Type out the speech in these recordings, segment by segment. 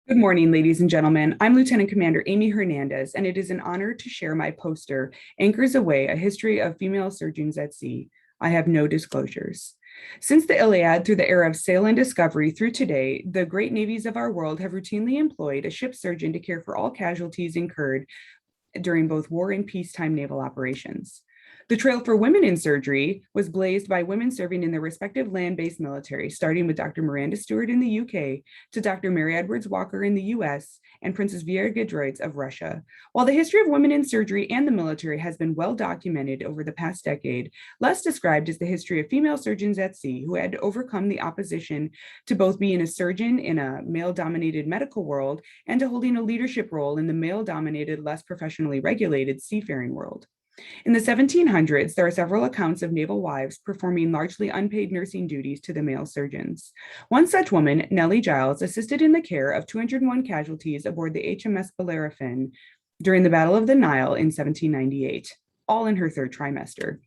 Good morning, ladies and gentlemen. I'm Lieutenant Commander Amy Hernandez, and it is an honor to share my poster, Anchors Aweigh, A History of Female Surgeons at Sea. I have no disclosures. Since the Iliad, through the era of sail and discovery through today, the great navies of our world have routinely employed a ship surgeon to care for all casualties incurred during both war and peacetime naval operations. The trail for women in surgery was blazed by women serving in their respective land-based military, starting with Dr. Miranda Stewart in the UK to Dr. Mary Edwards Walker in the US and Princess Vera Gidroitz of Russia. While the history of women in surgery and the military has been well documented over the past decade, less described is the history of female surgeons at sea who had to overcome the opposition to both being a surgeon in a male-dominated medical world and to holding a leadership role in the male-dominated, less professionally regulated seafaring world. In the 1700s, there are several accounts of naval wives performing largely unpaid nursing duties to the male surgeons. One such woman, Nellie Giles, assisted in the care of 201 casualties aboard the HMS Bellerophon during the Battle of the Nile in 1798, all in her third trimester.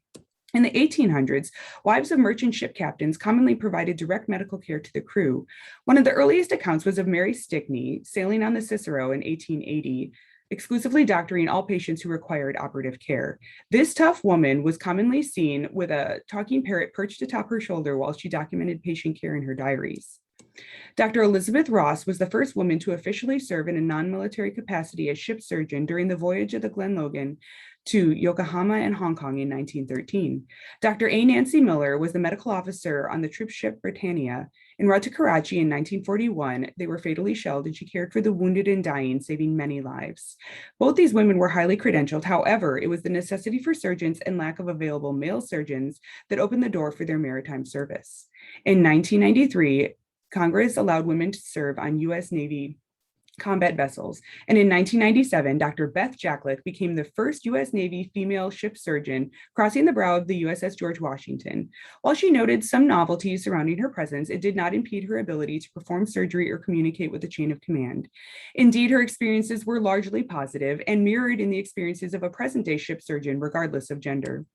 In the 1800s, wives of merchant ship captains commonly provided direct medical care to the crew. One of the earliest accounts was of Mary Stickney sailing on the Cicero in 1880, exclusively doctoring all patients who required operative care. This tough woman was commonly seen with a talking parrot perched atop her shoulder while she documented patient care in her diaries. Dr. Elizabeth Ross was the first woman to officially serve in a non-military capacity as ship surgeon during the voyage of the Glenlogan to Yokohama and Hong Kong in 1913. Dr. A. Nancy Miller was the medical officer on the troop ship Britannia. En route to Karachi in 1941, they were fatally shelled and she cared for the wounded and dying, saving many lives. Both these women were highly credentialed. However, it was the necessity for surgeons and lack of available male surgeons that opened the door for their maritime service. In 1993, Congress allowed women to serve on U.S. Navy combat vessels. And in 1997, Dr. Beth Jacklick became the first U.S. Navy female ship surgeon crossing the brow of the USS George Washington. While she noted some novelties surrounding her presence, it did not impede her ability to perform surgery or communicate with the chain of command. Indeed, her experiences were largely positive and mirrored in the experiences of a present-day ship surgeon, regardless of gender.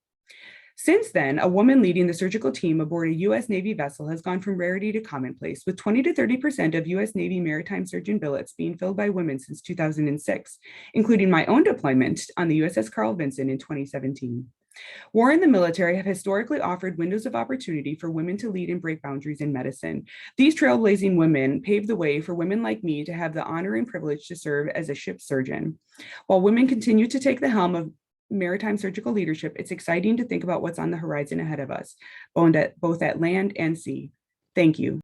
Since then, a woman leading the surgical team aboard a U.S. Navy vessel has gone from rarity to commonplace, with 20 to 30% of U.S. Navy maritime surgeon billets being filled by women since 2006, including my own deployment on the USS Carl Vinson in 2017. War and the military have historically offered windows of opportunity for women to lead and break boundaries in medicine. These trailblazing women paved the way for women like me to have the honor and privilege to serve as a ship surgeon. While women continue to take the helm of maritime surgical leadership, it's exciting to think about what's on the horizon ahead of us, both at land and sea. Thank you.